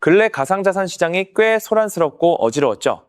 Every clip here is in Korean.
근래 가상자산 시장이 꽤 소란스럽고 어지러웠죠.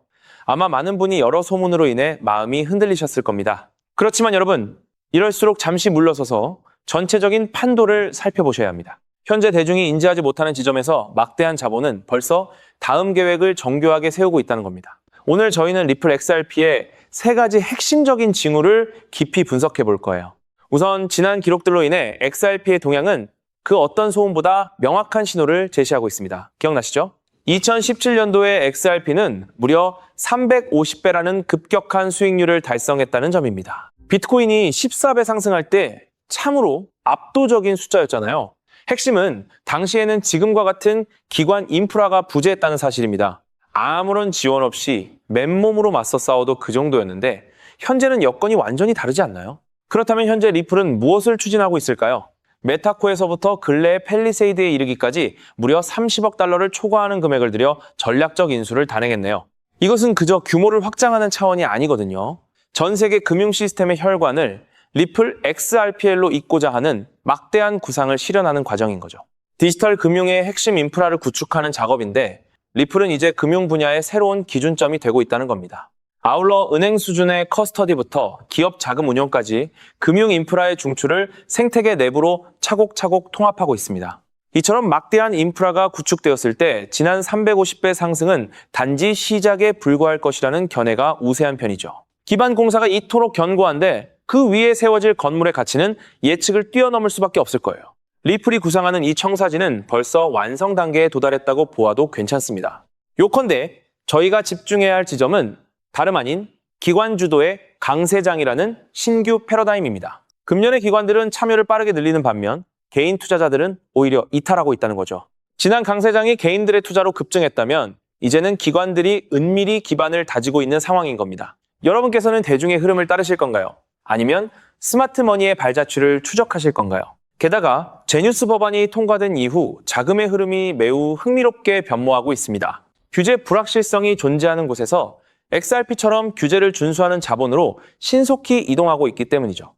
아마 많은 분이 여러 소문으로 인해 마음이 흔들리셨을 겁니다. 그렇지만 여러분, 이럴수록 잠시 물러서서 전체적인 판도를 살펴보셔야 합니다. 현재 대중이 인지하지 못하는 지점에서 막대한 자본은 벌써 다음 계획을 정교하게 세우고 있다는 겁니다. 오늘 저희는 리플 XRP의 3가지 핵심적인 징후를 깊이 분석해 볼 거예요. 우선 지난 기록들로 인해 XRP의 동향은 그 어떤 소음보다 명확한 신호를 제시하고 있습니다. 기억나시죠? 2017년도에 XRP는 무려 350배라는 급격한 수익률을 달성했다는 점입니다. 비트코인이 14배 상승할 때 참으로 압도적인 숫자였잖아요. 핵심은 당시에는 지금과 같은 기관 인프라가 부재했다는 사실입니다. 아무런 지원 없이 맨몸으로 맞서 싸워도 그 정도였는데 현재는 여건이 완전히 다르지 않나요? 그렇다면 현재 리플은 무엇을 추진하고 있을까요? 메타코에서부터 근래의 팰리세이드에 이르기까지 무려 30억 달러를 초과하는 금액을 들여 전략적 인수를 단행했네요. 이것은 그저 규모를 확장하는 차원이 아니거든요. 전 세계 금융 시스템의 혈관을 리플 XRPL로 잇고자 하는 막대한 구상을 실현하는 과정인 거죠. 디지털 금융의 핵심 인프라를 구축하는 작업인데 리플은 이제 금융 분야의 새로운 기준점이 되고 있다는 겁니다. 아울러 은행 수준의 커스터디부터 기업 자금 운용까지 금융 인프라의 중추를 생태계 내부로 차곡차곡 통합하고 있습니다. 이처럼 막대한 인프라가 구축되었을 때 지난 350배 상승은 단지 시작에 불과할 것이라는 견해가 우세한 편이죠. 기반 공사가 이토록 견고한데 그 위에 세워질 건물의 가치는 예측을 뛰어넘을 수밖에 없을 거예요. 리플이 구상하는 이 청사진은 벌써 완성 단계에 도달했다고 보아도 괜찮습니다. 요컨대 저희가 집중해야 할 지점은 다름 아닌 기관 주도의 강세장이라는 신규 패러다임입니다. 금년의 기관들은 참여를 빠르게 늘리는 반면 개인 투자자들은 오히려 이탈하고 있다는 거죠. 지난 강세장이 개인들의 투자로 급증했다면 이제는 기관들이 은밀히 기반을 다지고 있는 상황인 겁니다. 여러분께서는 대중의 흐름을 따르실 건가요? 아니면 스마트머니의 발자취를 추적하실 건가요? 게다가 제뉴스 법안이 통과된 이후 자금의 흐름이 매우 흥미롭게 변모하고 있습니다. 규제 불확실성이 존재하는 곳에서 XRP처럼 규제를 준수하는 자본으로 신속히 이동하고 있기 때문이죠.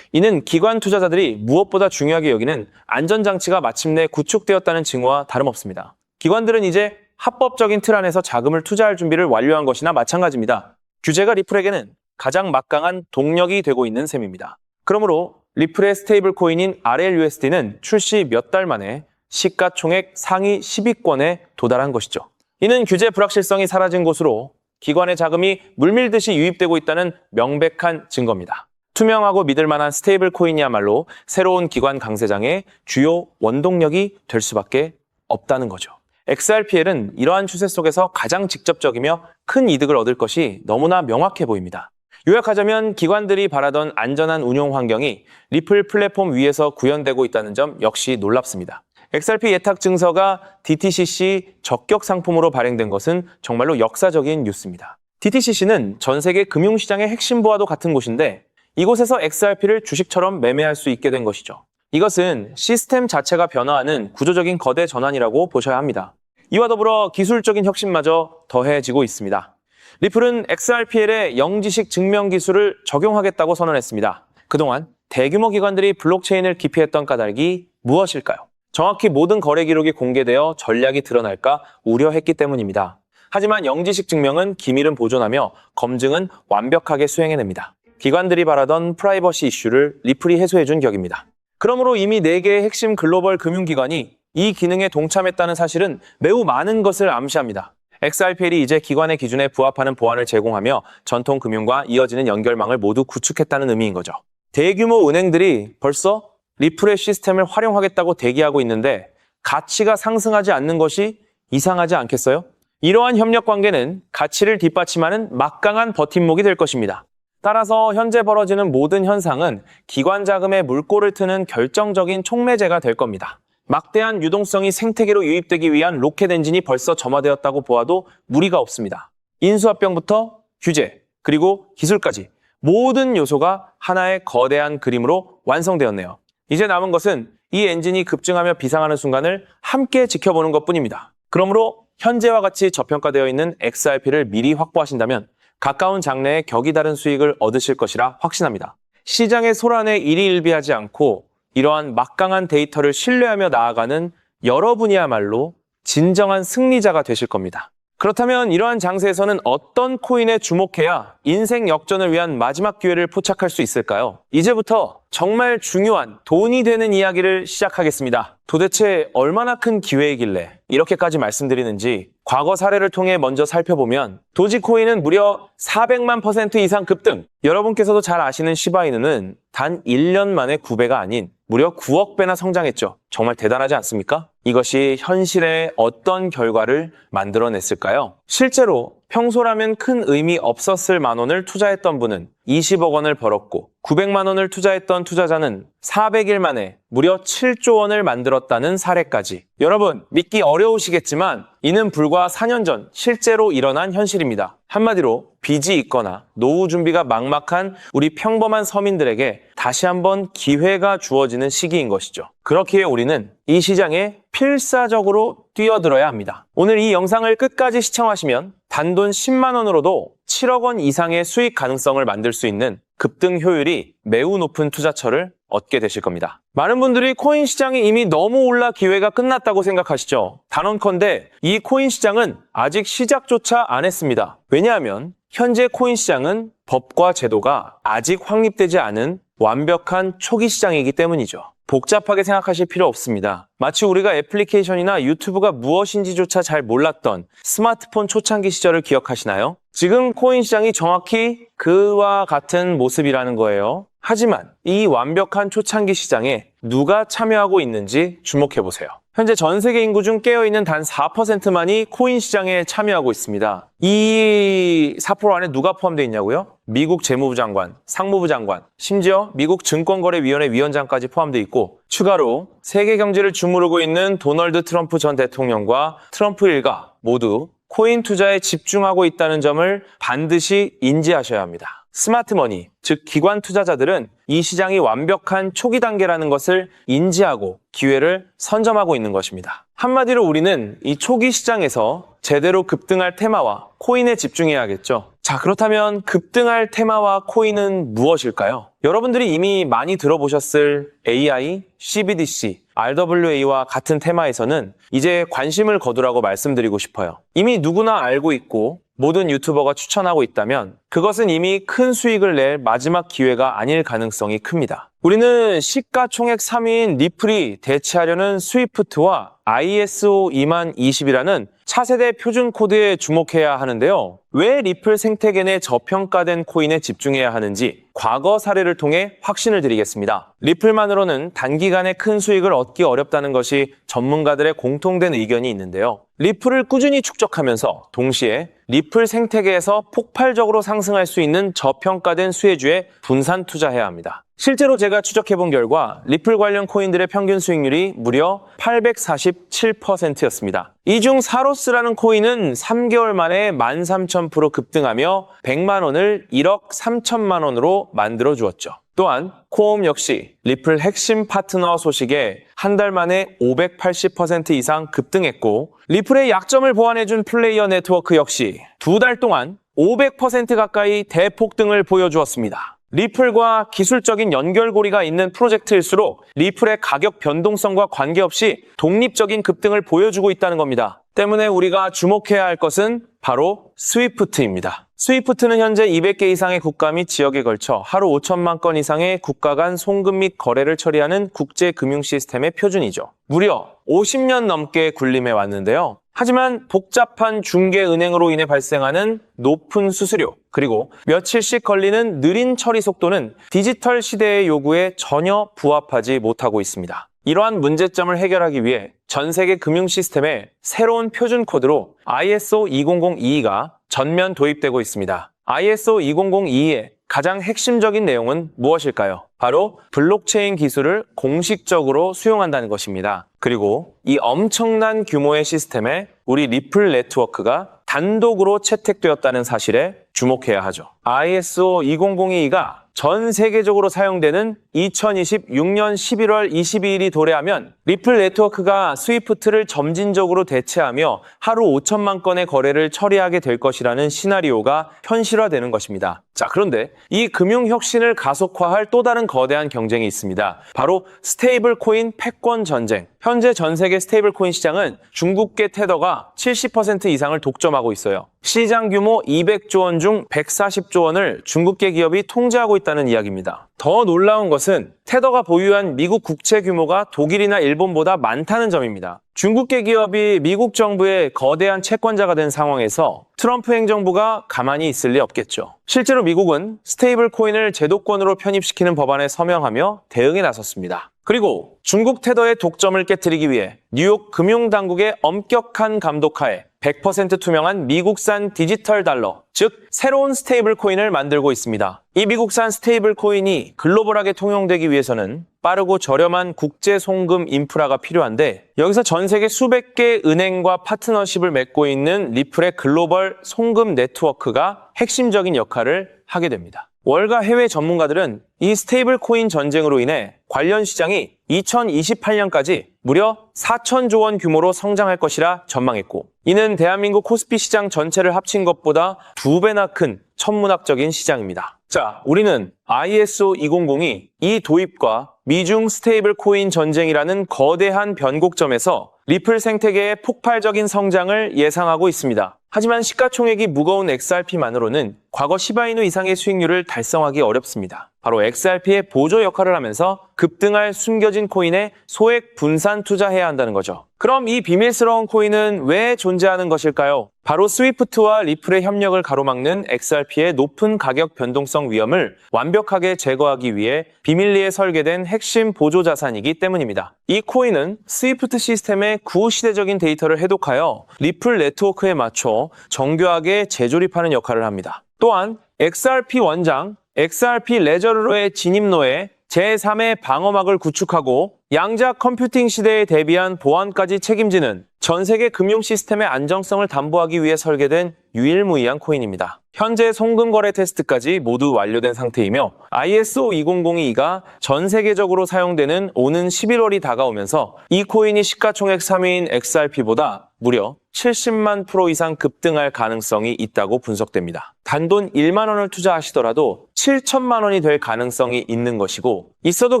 이는 기관 투자자들이 무엇보다 중요하게 여기는 안전장치가 마침내 구축되었다는 징후와 다름없습니다. 기관들은 이제 합법적인 틀 안에서 자금을 투자할 준비를 완료한 것이나 마찬가지입니다. 규제가 리플에게는 가장 막강한 동력이 되고 있는 셈입니다. 그러므로 리플의 스테이블 코인인 RLUSD는 출시 몇 달 만에 시가총액 상위 10위권에 도달한 것이죠. 이는 규제 불확실성이 사라진 곳으로 기관의 자금이 물밀듯이 유입되고 있다는 명백한 증거입니다. 투명하고 믿을 만한 스테이블 코인이야말로 새로운 기관 강세장의 주요 원동력이 될 수밖에 없다는 거죠. XRPL은 이러한 추세 속에서 가장 직접적이며 큰 이득을 얻을 것이 너무나 명확해 보입니다. 요약하자면 기관들이 바라던 안전한 운용 환경이 리플 플랫폼 위에서 구현되고 있다는 점 역시 놀랍습니다. XRP 예탁 증서가 DTCC 적격 상품으로 발행된 것은 정말로 역사적인 뉴스입니다. DTCC는 전 세계 금융시장의 핵심부와도 같은 곳인데 이곳에서 XRP를 주식처럼 매매할 수 있게 된 것이죠. 이것은 시스템 자체가 변화하는 구조적인 거대 전환이라고 보셔야 합니다. 이와 더불어 기술적인 혁신마저 더해지고 있습니다. 리플은 XRPL의 영지식 증명 기술을 적용하겠다고 선언했습니다. 그동안 대규모 기관들이 블록체인을 기피했던 까닭이 무엇일까요? 정확히 모든 거래 기록이 공개되어 전략이 드러날까 우려했기 때문입니다. 하지만 영지식 증명은 기밀은 보존하며 검증은 완벽하게 수행해냅니다. 기관들이 바라던 프라이버시 이슈를 리플이 해소해준 격입니다. 그러므로 이미 4개의 핵심 글로벌 금융기관이 이 기능에 동참했다는 사실은 매우 많은 것을 암시합니다. XRPL이 이제 기관의 기준에 부합하는 보안을 제공하며 전통 금융과 이어지는 연결망을 모두 구축했다는 의미인 거죠. 대규모 은행들이 벌써 리플의 시스템을 활용하겠다고 대기하고 있는데 가치가 상승하지 않는 것이 이상하지 않겠어요? 이러한 협력 관계는 가치를 뒷받침하는 막강한 버팀목이 될 것입니다. 따라서 현재 벌어지는 모든 현상은 기관 자금의 물꼬를 트는 결정적인 촉매제가 될 겁니다. 막대한 유동성이 생태계로 유입되기 위한 로켓 엔진이 벌써 점화되었다고 보아도 무리가 없습니다. 인수합병부터 규제, 그리고 기술까지 모든 요소가 하나의 거대한 그림으로 완성되었네요. 이제 남은 것은 이 엔진이 급증하며 비상하는 순간을 함께 지켜보는 것뿐입니다. 그러므로 현재와 같이 저평가되어 있는 XRP를 미리 확보하신다면 가까운 장래에 격이 다른 수익을 얻으실 것이라 확신합니다. 시장의 소란에 일희일비하지 않고 이러한 막강한 데이터를 신뢰하며 나아가는 여러분이야말로 진정한 승리자가 되실 겁니다. 그렇다면 이러한 장세에서는 어떤 코인에 주목해야 인생 역전을 위한 마지막 기회를 포착할 수 있을까요? 이제부터 정말 중요한 돈이 되는 이야기를 시작하겠습니다. 도대체 얼마나 큰 기회이길래 이렇게까지 말씀드리는지 과거 사례를 통해 먼저 살펴보면 도지코인은 무려 400만 % 이상 급등. 여러분께서도 잘 아시는 시바이누는 단 1년 만에 9배가 아닌 무려 9억 배나 성장했죠. 정말 대단하지 않습니까? 이것이 현실에 어떤 결과를 만들어냈을까요? 실제로 평소라면 큰 의미 없었을 만 원을 투자했던 분은 20억 원을 벌었고 900만 원을 투자했던 투자자는 400일 만에 무려 7조 원을 만들었다는 사례까지. 여러분, 믿기 어려우시겠지만 이는 불과 4년 전 실제로 일어난 현실입니다. 한마디로 빚이 있거나 노후 준비가 막막한 우리 평범한 서민들에게 다시 한번 기회가 주어지는 시기인 것이죠. 그렇기에 우리는 이 시장에 필사적으로 뛰어들어야 합니다. 오늘 이 영상을 끝까지 시청하시면 단돈 10만 원으로도 7억 원 이상의 수익 가능성을 만들 수 있는 급등 효율이 매우 높은 투자처를 얻게 되실 겁니다. 많은 분들이 코인 시장이 이미 너무 올라 기회가 끝났다고 생각하시죠. 단언컨대 이 코인 시장은 아직 시작조차 안 했습니다. 왜냐하면 현재 코인 시장은 법과 제도가 아직 확립되지 않은 완벽한 초기 시장이기 때문이죠. 복잡하게 생각하실 필요 없습니다. 마치 우리가 애플리케이션이나 유튜브가 무엇인지조차 잘 몰랐던 스마트폰 초창기 시절을 기억하시나요? 지금 코인 시장이 정확히 그와 같은 모습이라는 거예요. 하지만 이 완벽한 초창기 시장에 누가 참여하고 있는지 주목해보세요. 현재 전 세계 인구 중 깨어있는 단 4%만이 코인 시장에 참여하고 있습니다. 이 4% 안에 누가 포함되어 있냐고요? 미국 재무부 장관, 상무부 장관, 심지어 미국 증권거래위원회 위원장까지 포함되어 있고 추가로 세계 경제를 주무르고 있는 도널드 트럼프 전 대통령과 트럼프 일가 모두 코인 투자에 집중하고 있다는 점을 반드시 인지하셔야 합니다. 스마트머니, 즉 기관 투자자들은 이 시장이 완벽한 초기 단계라는 것을 인지하고 기회를 선점하고 있는 것입니다. 한마디로 우리는 이 초기 시장에서 제대로 급등할 테마와 코인에 집중해야겠죠. 자, 그렇다면 급등할 테마와 코인은 무엇일까요? 여러분들이 이미 많이 들어보셨을 AI, CBDC, RWA와 같은 테마에서는 이제 관심을 거두라고 말씀드리고 싶어요. 이미 누구나 알고 있고 모든 유튜버가 추천하고 있다면 그것은 이미 큰 수익을 낼 마지막 기회가 아닐 가능성이 큽니다. 우리는 시가총액 3위인 리플이 대체하려는 스위프트와 ISO 20020이라는 차세대 표준 코드에 주목해야 하는데요. 왜 리플 생태계 내 저평가된 코인에 집중해야 하는지 과거 사례를 통해 확신을 드리겠습니다. 리플만으로는 단기간에 큰 수익을 얻기 어렵다는 것이 전문가들의 공통된 의견이 있는데요. 리플을 꾸준히 축적하면서 동시에 리플 생태계에서 폭발적으로 상승할 수 있는 저평가된 수혜주에 분산 투자해야 합니다. 실제로 제가 추적해본 결과 리플 관련 코인들의 평균 수익률이 무려 847%였습니다. 이 중 사로스라는 코인은 3개월 만에 13,000% 급등하며 100만 원을 1억 3천만 원으로 만들어 주었죠. 또한 코옴 역시 리플 핵심 파트너 소식에 한 달 만에 580% 이상 급등했고 리플의 약점을 보완해준 플레이어 네트워크 역시 두 달 동안 500% 가까이 대폭등을 보여주었습니다. 리플과 기술적인 연결고리가 있는 프로젝트일수록 리플의 가격 변동성과 관계없이 독립적인 급등을 보여주고 있다는 겁니다. 때문에 우리가 주목해야 할 것은 바로 스위프트입니다. 스위프트는 현재 200개 이상의 국가 및 지역에 걸쳐 하루 5천만 건 이상의 국가 간 송금 및 거래를 처리하는 국제 금융 시스템의 표준이죠. 무려 50년 넘게 군림해 왔는데요. 하지만 복잡한 중개은행으로 인해 발생하는 높은 수수료, 그리고 며칠씩 걸리는 느린 처리 속도는 디지털 시대의 요구에 전혀 부합하지 못하고 있습니다. 이러한 문제점을 해결하기 위해 전 세계 금융 시스템에 새로운 표준 코드로 ISO 20022가 전면 도입되고 있습니다. ISO 20022의 가장 핵심적인 내용은 무엇일까요? 바로 블록체인 기술을 공식적으로 수용한다는 것입니다. 그리고 이 엄청난 규모의 시스템에 우리 리플 네트워크가 단독으로 채택되었다는 사실에 주목해야 하죠. ISO 20022가 전 세계적으로 사용되는 2026년 11월 22일이 도래하면 리플 네트워크가 스위프트를 점진적으로 대체하며 하루 5천만 건의 거래를 처리하게 될 것이라는 시나리오가 현실화되는 것입니다. 자, 그런데 이 금융 혁신을 가속화할 또 다른 거대한 경쟁이 있습니다. 바로 스테이블 코인 패권 전쟁. 현재 전 세계 스테이블 코인 시장은 중국계 테더가 70% 이상을 독점하고 있어요. 시장 규모 200조 원 중 140조 원을 중국계 기업이 통제하고 있다는 이야기입니다. 더 놀라운 것은 테더가 보유한 미국 국채 규모가 독일이나 일본보다 많다는 점입니다. 중국계 기업이 미국 정부의 거대한 채권자가 된 상황에서 트럼프 행정부가 가만히 있을 리 없겠죠. 실제로 미국은 스테이블 코인을 제도권으로 편입시키는 법안에 서명하며 대응에 나섰습니다. 그리고 중국 테더의 독점을 깨트리기 위해 뉴욕 금융당국의 엄격한 감독하에 100% 투명한 미국산 디지털 달러, 즉 새로운 스테이블 코인을 만들고 있습니다. 이 미국산 스테이블 코인이 글로벌하게 통용되기 위해서는 빠르고 저렴한 국제 송금 인프라가 필요한데, 여기서 전 세계 수백 개 은행과 파트너십을 맺고 있는 리플의 글로벌 송금 네트워크가 핵심적인 역할을 하게 됩니다. 월가 해외 전문가들은 이 스테이블 코인 전쟁으로 인해 관련 시장이 2028년까지 무려 4천조 원 규모로 성장할 것이라 전망했고, 이는 대한민국 코스피 시장 전체를 합친 것보다 2배나 큰 천문학적인 시장입니다. 자, 우리는 ISO 2002 이 도입과 미중 스테이블 코인 전쟁이라는 거대한 변곡점에서 리플 생태계의 폭발적인 성장을 예상하고 있습니다. 하지만 시가총액이 무거운 XRP만으로는 과거 시바이누 이상의 수익률을 달성하기 어렵습니다. 바로 XRP의 보조 역할을 하면서 급등할 숨겨진 코인에 소액 분산 투자해야 한다는 거죠. 그럼 이 비밀스러운 코인은 왜 존재하는 것일까요? 바로 스위프트와 리플의 협력을 가로막는 XRP의 높은 가격 변동성 위험을 완벽하게 제거하기 위해 비밀리에 설계된 핵심 보조 자산이기 때문입니다. 이 코인은 스위프트 시스템의 구시대적인 데이터를 해독하여 리플 네트워크에 맞춰 정교하게 재조립하는 역할을 합니다. 또한 XRP 원장, XRP 레저러의 진입로에 제3의 방어막을 구축하고 양자 컴퓨팅 시대에 대비한 보안까지 책임지는 전 세계 금융 시스템의 안정성을 담보하기 위해 설계된 유일무이한 코인입니다. 현재 송금 거래 테스트까지 모두 완료된 상태이며 ISO 2002가 전 세계적으로 사용되는 오는 11월이 다가오면서 이 코인이 시가총액 3위인 XRP보다 무려 70만 프로 이상 급등할 가능성이 있다고 분석됩니다. 단돈 1만 원을 투자하시더라도 7천만 원이 될 가능성이 있는 것이고, 있어도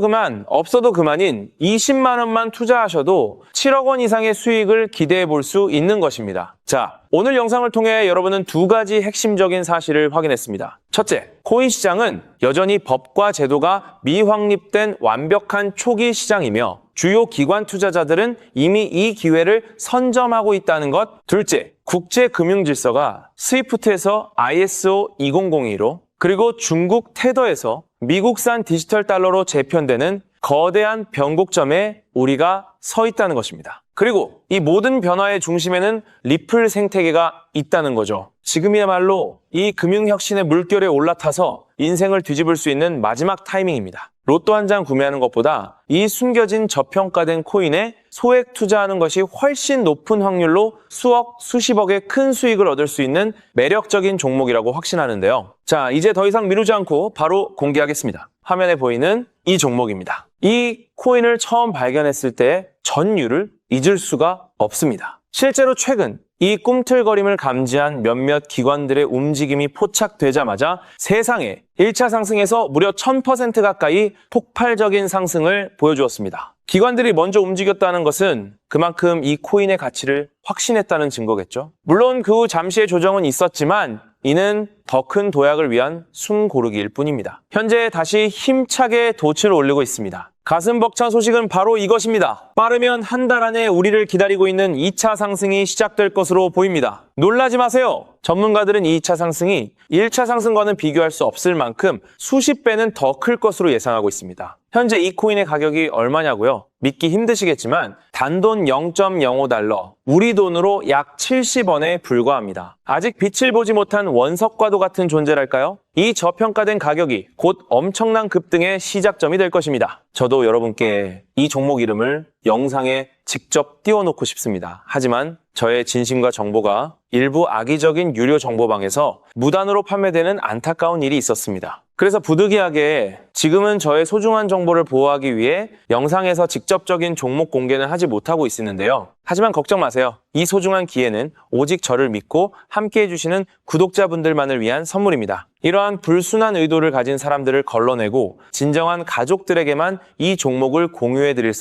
그만, 없어도 그만인 20만 원만 투자하셔도 7억 원 이상의 수익을 기대해 볼 수 있는 것입니다. 자, 오늘 영상을 통해 여러분은 두 가지 핵심적인 사실을 확인했습니다. 첫째, 코인 시장은 여전히 법과 제도가 미확립된 완벽한 초기 시장이며 주요 기관 투자자들은 이미 이 기회를 선점하고 있다는 것. 둘째, 국제 금융 질서가 스위프트에서 ISO 2002로 그리고 중국 테더에서 미국산 디지털 달러로 재편되는 거대한 변곡점에 우리가 서 있다는 것입니다. 그리고 이 모든 변화의 중심에는 리플 생태계가 있다는 거죠. 지금이야말로 이 금융혁신의 물결에 올라타서 인생을 뒤집을 수 있는 마지막 타이밍입니다. 로또 한 장 구매하는 것보다 이 숨겨진 저평가된 코인에 소액 투자하는 것이 훨씬 높은 확률로 수억, 수십억의 큰 수익을 얻을 수 있는 매력적인 종목이라고 확신하는데요. 자, 이제 더 이상 미루지 않고 바로 공개하겠습니다. 화면에 보이는 이 종목입니다. 이 코인을 처음 발견했을 때 전율을 잊을 수가 없습니다. 실제로 최근 이 꿈틀거림을 감지한 몇몇 기관들의 움직임이 포착되자마자 세상에 1차 상승에서 무려 1000% 가까이 폭발적인 상승을 보여주었습니다. 기관들이 먼저 움직였다는 것은 그만큼 이 코인의 가치를 확신했다는 증거겠죠. 물론 그 후 잠시의 조정은 있었지만 이는 더 큰 도약을 위한 숨고르기일 뿐입니다. 현재 다시 힘차게 돛을 올리고 있습니다. 가슴 벅찬 소식은 바로 이것입니다. 빠르면 한 달 안에 우리를 기다리고 있는 2차 상승이 시작될 것으로 보입니다. 놀라지 마세요. 전문가들은 이 2차 상승이 1차 상승과는 비교할 수 없을 만큼 수십 배는 더 클 것으로 예상하고 있습니다. 현재 이 코인의 가격이 얼마냐고요? 믿기 힘드시겠지만 단돈 0.05달러, 우리 돈으로 약 70원에 불과합니다. 아직 빛을 보지 못한 원석과도 같은 존재랄까요? 이 저평가된 가격이 곧 엄청난 급등의 시작점이 될 것입니다. 저도 여러분께 이 종목 이름을 영상에 직접 띄워놓고 싶습니다. 하지만 저의 진심과 정보가 일부 악의적인 유료 정보방에서 무단으로 판매되는 안타까운 일이 있었습니다. 그래서 부득이하게 지금은 저의 소중한 정보를 보호하기 위해 영상에서 직접적인 종목 공개는 하지 못하고 있었는데요. 하지만 걱정 마세요. 이 소중한 기회는 오직 저를 믿고 함께 해주시는 구독자분들만을 위한 선물입니다. 이러한 불순한 의도를 가진 사람들을 걸러내고 진정한 가족들에게만 이 종목을 공유해드릴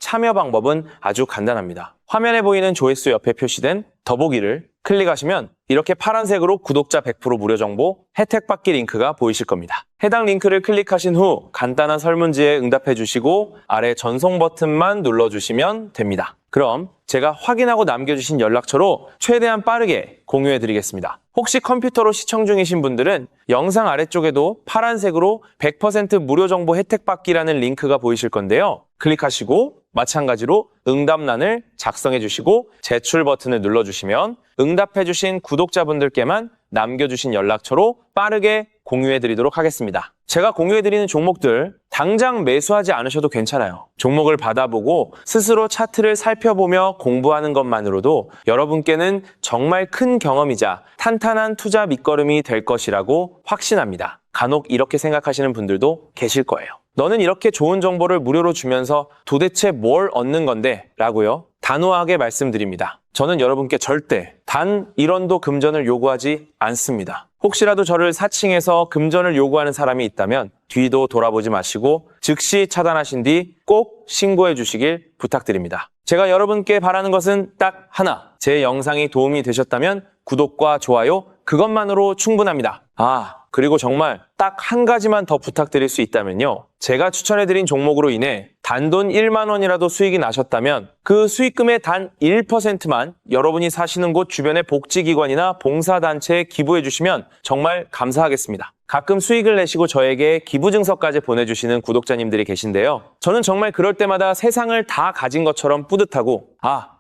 참여 방법은 아주 간단합니다. 화면에 보이는 조회수 옆에 표시된 더보기를 클릭하시면 이렇게 파란색으로 구독자 100% 무료 정보 혜택 받기 링크가 보이실 겁니다. 해당 링크를 클릭하신 후 간단한 설문지에 응답해 주시고 아래 전송 버튼만 눌러주시면 됩니다. 그럼 제가 확인하고 남겨주신 연락처로 최대한 빠르게 공유해 드리겠습니다. 혹시 컴퓨터로 시청 중이신 분들은 영상 아래쪽에도 파란색으로 100% 무료 정보 혜택 받기라는 링크가 보이실 건데요. 클릭하시고 마찬가지로 응답란을 작성해 주시고 제출 버튼을 눌러주시면 응답해 주신 구독자분들께만 남겨주신 연락처로 빠르게 공유해 드리도록 하겠습니다. 제가 공유해 드리는 종목들 당장 매수하지 않으셔도 괜찮아요. 종목을 받아보고 스스로 차트를 살펴보며 공부하는 것만으로도 여러분께는 정말 큰 경험이자 탄탄한 투자 밑거름이 될 것이라고 확신합니다. 간혹 이렇게 생각하시는 분들도 계실 거예요. 너는 이렇게 좋은 정보를 무료로 주면서 도대체 뭘 얻는 건데? 라고요. 단호하게 말씀드립니다. 저는 여러분께 절대 단 1원도 금전을 요구하지 않습니다. 혹시라도 저를 사칭해서 금전을 요구하는 사람이 있다면 뒤도 돌아보지 마시고 즉시 차단하신 뒤 꼭 신고해 주시길 부탁드립니다. 제가 여러분께 바라는 것은 딱 하나. 제 영상이 도움이 되셨다면 구독과 좋아요 그것만으로 충분합니다. 그리고 정말 딱 한 가지만 더 부탁드릴 수 있다면요. 제가 추천해드린 종목으로 인해 단돈 1만 원이라도 수익이 나셨다면 그 수익금의 단 1%만 여러분이 사시는 곳 주변의 복지기관이나 봉사단체에 기부해 주시면 정말 감사하겠습니다. 가끔 수익을 내시고 저에게 기부증서까지 보내주시는 구독자님들이 계신데요. 저는 정말 그럴 때마다 세상을 다 가진 것처럼 뿌듯하고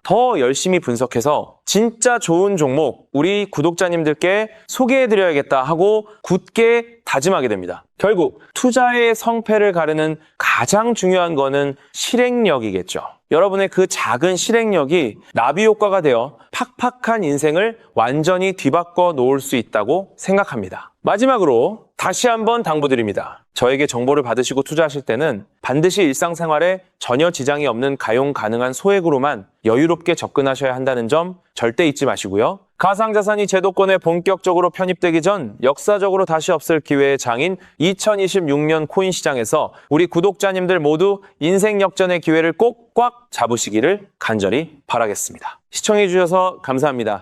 더 열심히 분석해서 진짜 좋은 종목 우리 구독자님들께 소개해드려야겠다 하고 굳게 다짐하게 됩니다. 결국 투자의 성패를 가르는 가장 중요한 거는 실행력이겠죠. 여러분의 그 작은 실행력이 나비 효과가 되어 팍팍한 인생을 완전히 뒤바꿔 놓을 수 있다고 생각합니다. 마지막으로 다시 한번 당부드립니다. 저에게 정보를 받으시고 투자하실 때는 반드시 일상생활에 전혀 지장이 없는 가용 가능한 소액으로만 여유롭게 접근하셔야 한다는 점 절대 잊지 마시고요. 가상자산이 제도권에 본격적으로 편입되기 전 역사적으로 다시 없을 기회의 장인 2026년 코인 시장에서 우리 구독자님들 모두 인생 역전의 기회를 꼭 꽉 잡으시기를 간절히 바라겠습니다. 시청해주셔서 감사합니다.